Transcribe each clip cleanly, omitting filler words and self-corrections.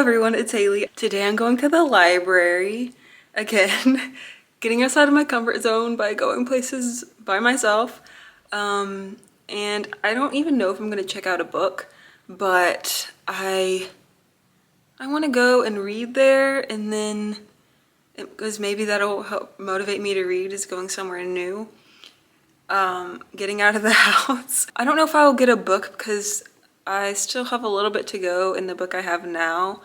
everyone, it's Haley. Today I'm going to the library again, getting outside of my comfort zone by going places by myself. And I don't even know if I'm gonna check out a book, but I want to go and read there, and then because maybe that'll help motivate me to read is going somewhere new. Getting out of the house. I don't know if I'll get a book because I still have a little bit to go in the book I have now,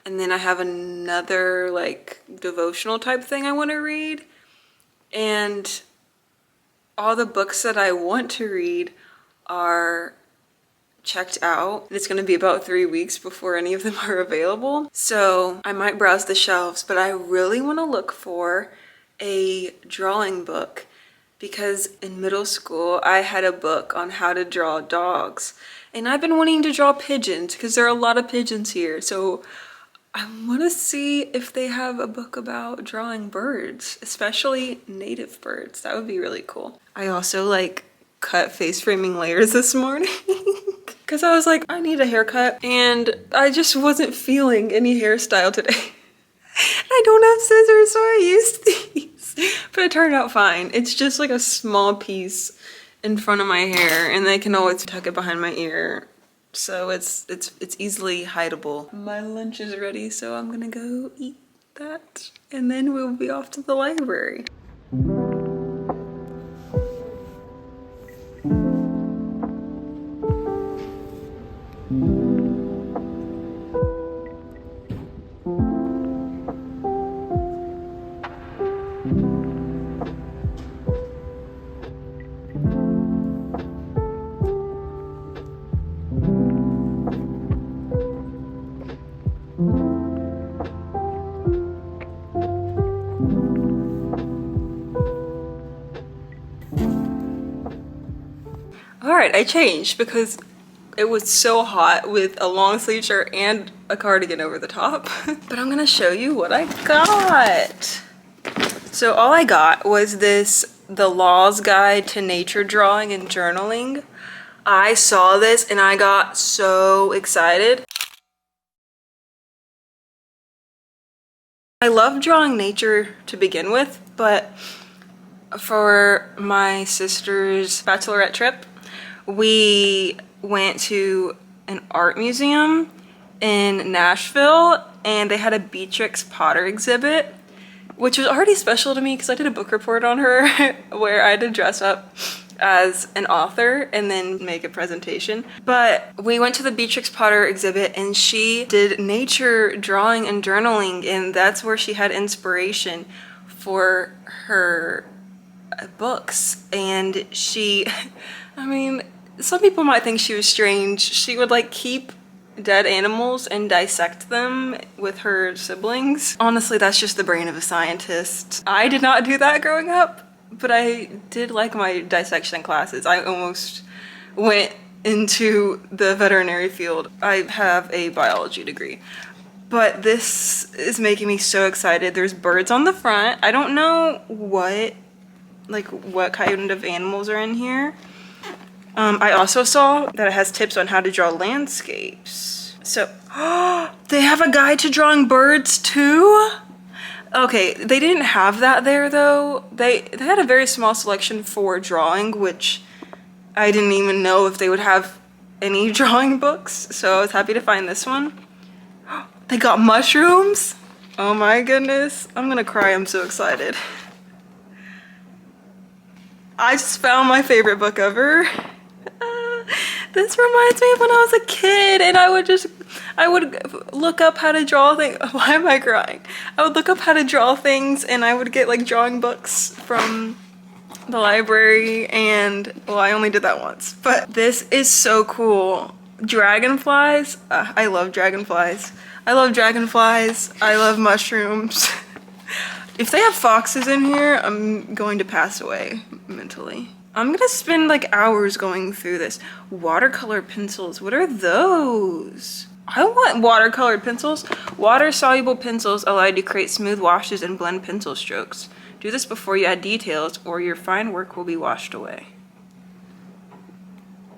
and then I have another like devotional type thing I want to read, and all the books that I want to read are checked out. It's going to be about 3 weeks before any of them are available, so I might browse the shelves, but I really want to look for a drawing book because in middle school I had a book on how to draw dogs, and I've been wanting to draw pigeons because there are a lot of pigeons here, so I want to see if they have a book about drawing birds, especially native birds. That would be really cool. I also like cut face framing layers this morning because I was like, I need a haircut, and I just wasn't feeling any hairstyle today. I don't have scissors, so I used these, but it turned out fine. It's just like a small piece in front of my hair, and I can always tuck it behind my ear, so it's easily hideable. My lunch is ready, so I'm gonna go eat that, and then we'll be off to the library. Alright, I changed because it was so hot with a long sleeve shirt and a cardigan over the top. But I'm gonna show you what I got. So all I got was The Law's Guide to Nature Drawing and Journaling. I saw this and I got so excited. I love drawing nature to begin with, but for my sister's bachelorette trip, we went to an art museum in Nashville, and they had a Beatrix Potter exhibit, which was already special to me because I did a book report on her where I had to dress up as an author and then make a presentation. But we went to the Beatrix Potter exhibit, and she did nature drawing and journaling, and that's where she had inspiration for her books. And she, I mean, some people might think she was strange. She would like keep dead animals and dissect them with her siblings. Honestly, that's just the brain of a scientist. I did not do that growing up, but I did like my dissection classes. I almost went into the veterinary field. I have a biology degree, but this is making me so excited. There's birds on the front. I don't know what kind of animals are in here. I also saw that it has tips on how to draw landscapes. So, they have a guide to drawing birds too? Okay, they didn't have that there though. They had a very small selection for drawing, which I didn't even know if they would have any drawing books, so I was happy to find this one. They got mushrooms? Oh my goodness, I'm gonna cry, I'm so excited. I just found my favorite book ever. This reminds me of when I was a kid, and I would look up how to draw things. Why am I crying? I would look up how to draw things, and I would get like drawing books from the library, and well, I only did that once, but this is so cool. Dragonflies. I love dragonflies. I love dragonflies. I love mushrooms. If they have foxes in here, I'm going to pass away mentally. I'm gonna spend like hours going through this. Watercolor pencils, what are those? I want watercolored pencils. Water-soluble pencils allow you to create smooth washes and blend pencil strokes. Do this before you add details or your fine work will be washed away.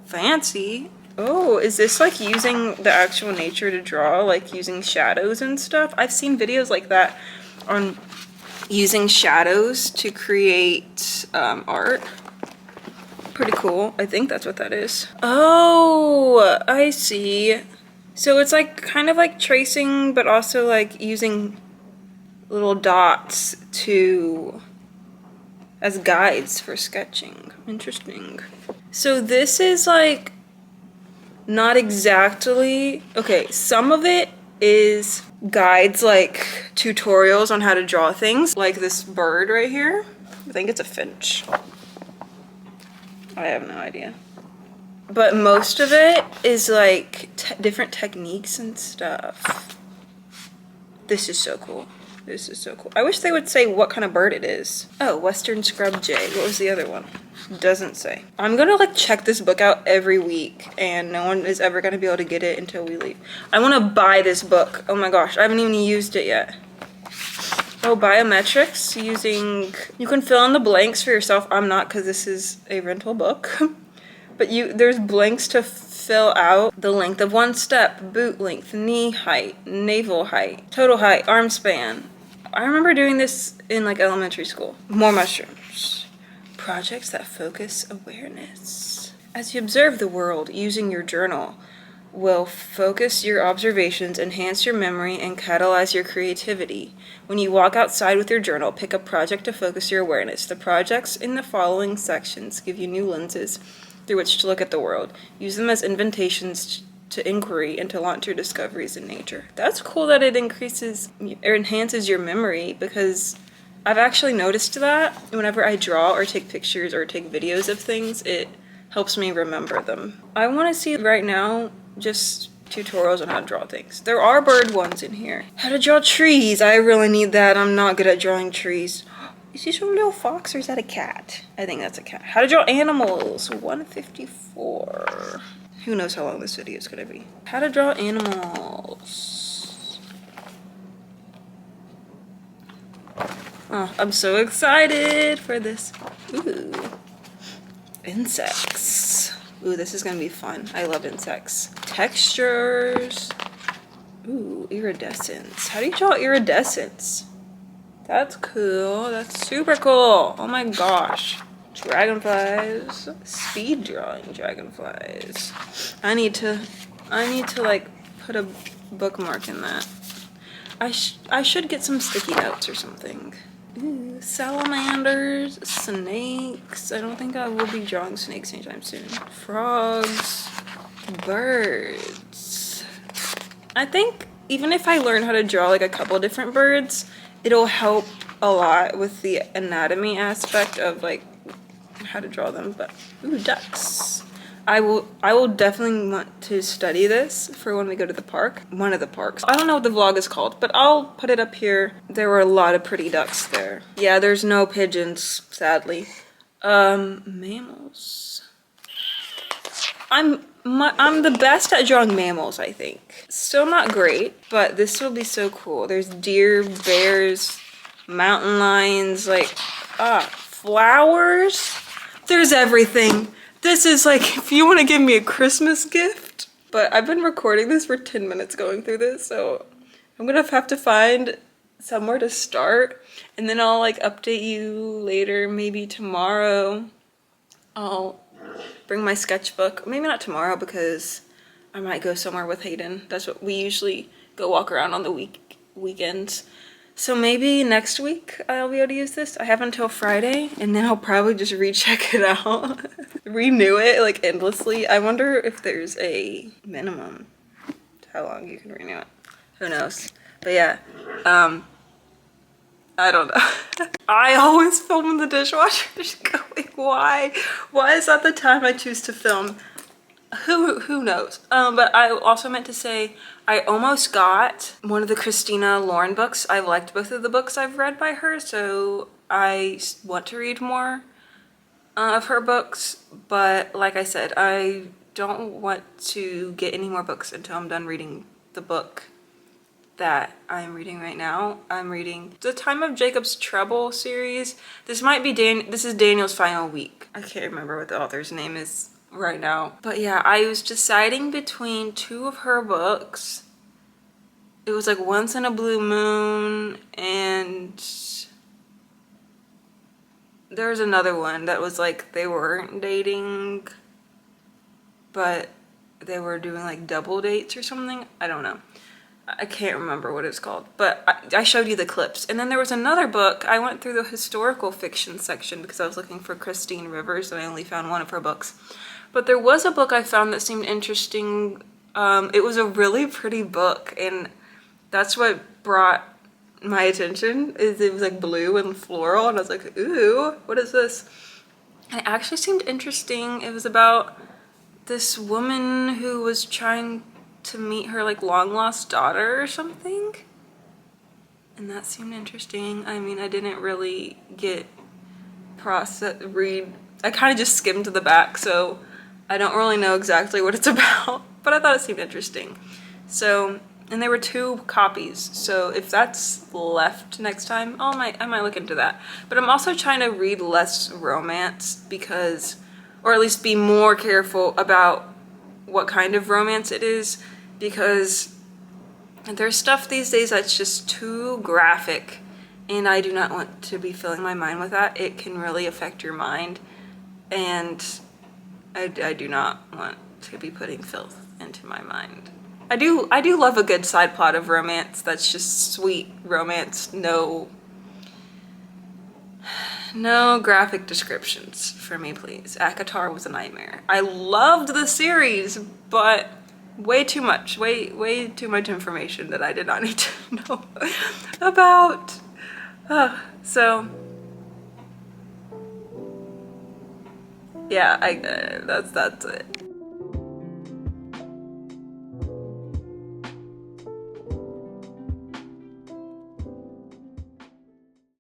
Fancy. Oh, is this like using the actual nature to draw, like using shadows and stuff? I've seen videos like that on using shadows to create art. Pretty cool. I think that's what that is. Oh, I see. So it's like kind of like tracing, but also like using little dots to as guides for sketching. Interesting. So this is like not exactly, okay, some of it is guides, like tutorials on how to draw things, like this bird right here. I think it's a finch. I have no idea. But most of it is like different techniques and stuff. This is so cool. This is so cool. I wish they would say what kind of bird it is. Oh, Western Scrub Jay. What was the other one? Doesn't say. I'm gonna like check this book out every week and no one is ever gonna be able to get it until we leave. I wanna buy this book. Oh my gosh, I haven't even used it yet. Oh, biometrics using, you can fill in the blanks for yourself. I'm not, because this is a rental book. But there's blanks to fill out the length of one step, boot length, knee height, navel height, total height, arm span. I remember doing this in like elementary school. More mushrooms. Projects that focus awareness. As you observe the world using your journal, will focus your observations, enhance your memory, and catalyze your creativity. When you walk outside with your journal, pick a project to focus your awareness. The projects in the following sections give you new lenses through which to look at the world. Use them as invitations to inquiry and to launch your discoveries in nature. That's cool that it increases or enhances your memory, because I've actually noticed that whenever I draw or take pictures or take videos of things, it helps me remember them. I want to see right now just tutorials on how to draw things. There are bird ones in here. How to draw trees. I really need that. I'm not good at drawing trees. Is he a little fox or is that a cat? I think that's a cat. How to draw animals. 154. Who knows how long this video is gonna be. How to draw animals. Oh, I'm so excited for this. Ooh. Insects. Ooh, this is gonna be fun. I love insects. Textures. Ooh, iridescence. How do you draw iridescence? That's cool. That's super cool. Oh my gosh. Dragonflies. Speed drawing dragonflies. I need to like put a bookmark in that. I should get some sticky notes or something. Ooh, salamanders, snakes. I don't think I will be drawing snakes anytime soon. Frogs, birds. I think even if I learn how to draw like a couple different birds, it'll help a lot with the anatomy aspect of like how to draw them. But ooh, ducks. I will definitely want to study this for when we go to the park. One of the parks. I don't know what the vlog is called, but I'll put it up here. There were a lot of pretty ducks there. Yeah, there's no pigeons, sadly. Mammals. I'm the best at drawing mammals, I think. Still not great, but this will be so cool. There's deer, bears, mountain lions, like, flowers. There's everything. This is like, if you want to give me a Christmas gift. But I've been recording this for 10 minutes going through this, so I'm gonna have to find somewhere to start. And then I'll like update you later, maybe tomorrow. I'll bring my sketchbook. Maybe not tomorrow because I might go somewhere with Hayden. That's what we usually go walk around on the weekends. So maybe next week I'll be able to use this. I have until Friday, and then I'll probably just recheck it out. Renew it like endlessly. I wonder if there's a minimum to how long you can renew it. Who knows? But yeah, I don't know. I always film in the dishwasher. Just going, why? Why is that the time I choose to film? Who knows? But I also meant to say I almost got one of the Christina Lauren books. I liked both of the books I've read by her, so I want to read more of her books. But like I said, I don't want to get any more books until I'm done reading the book that I'm reading right now. I'm reading The Time of Jacob's Trouble series. This might be this is Daniel's final week. I can't remember what the author's name is right now. But yeah, I was deciding between two of her books. It was like Once in a Blue Moon, and there was another one that was like they weren't dating, but they were doing like double dates or something. I don't know. I can't remember what it's called, but I showed you the clips. And then there was another book. I went through the historical fiction section because I was looking for Christine Rivers, and I only found one of her books. But there was a book I found that seemed interesting. It was a really pretty book, and that's what brought my attention. Is it was like blue and floral, and I was like, ooh, what is this? And it actually seemed interesting. It was about this woman who was trying to meet her like long lost daughter or something, and that seemed interesting. I mean, I didn't really read. I kind of just skimmed to the back, so I don't really know exactly what it's about, but I thought it seemed interesting. So, and there were 2 copies, so if that's left next time, I might look into that. But I'm also trying to read less romance because, or at least be more careful about what kind of romance it is, because there's stuff these days that's just too graphic, and I do not want to be filling my mind with that. It can really affect your mind, and I do not want to be putting filth into my mind. I do love a good side plot of romance that's just sweet romance, no graphic descriptions for me, please. ACOTAR was a nightmare. I loved the series, but way too much information that I did not need to know about. So yeah, that's it.